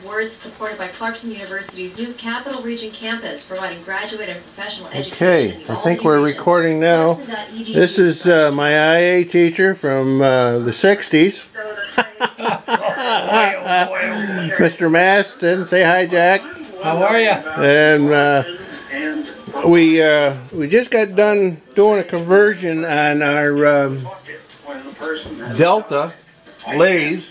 Awards supported by Clarkson University's new Capital Region campus, providing graduate and professional education. Okay, I think we're recording now. This is my IA teacher from the 60s. Mr. Maston, say hi, Jack. How are you? And we just got done doing a conversion on our Delta lathe,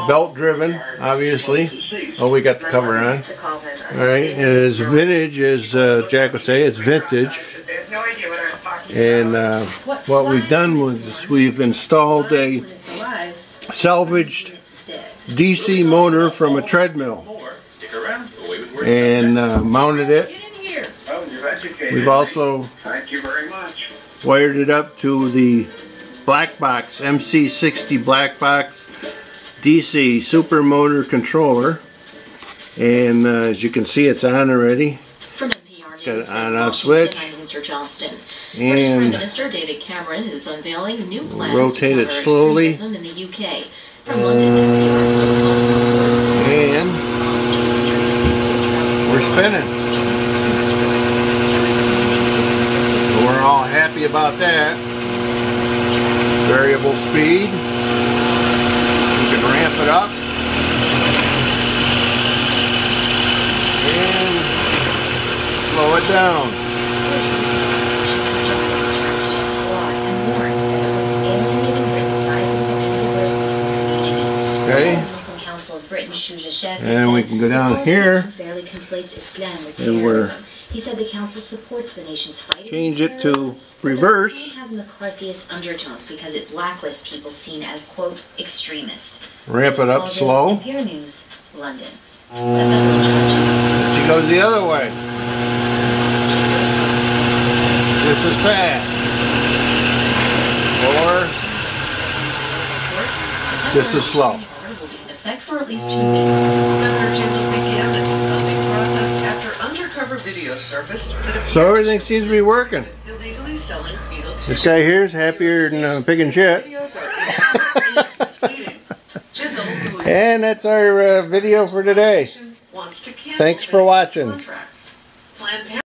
belt driven, obviously. Oh, we got the cover on. Alright, and it's vintage, as Jack would say, it's vintage. And what we've done was we've installed a salvaged DC motor from a treadmill and mounted it. We've also wired it up to the black box, MC60 black box DC super motor controller, and as you can see, it's on already. It's got an on-off switch, and Minister David Cameron is unveiling new plans rotate it slowly, in the UK. And we're spinning. So we're all happy about that. Variable speed. You can ramp it up. And slow it down. Okay. And we can go down here. And we're he said the council supports the nation's fight. Change it to reverse. It has McCarthyist undertones because it blacklists people seen as, quote, extremist. Ramp it up slow. NPR News, London. She goes the other way. Just as fast. Or just as slow. Will be in effect for at least 2 weeks. So everything seems to be working. This guy here is happier than pig and shit. And that's our video for today. Thanks for watching.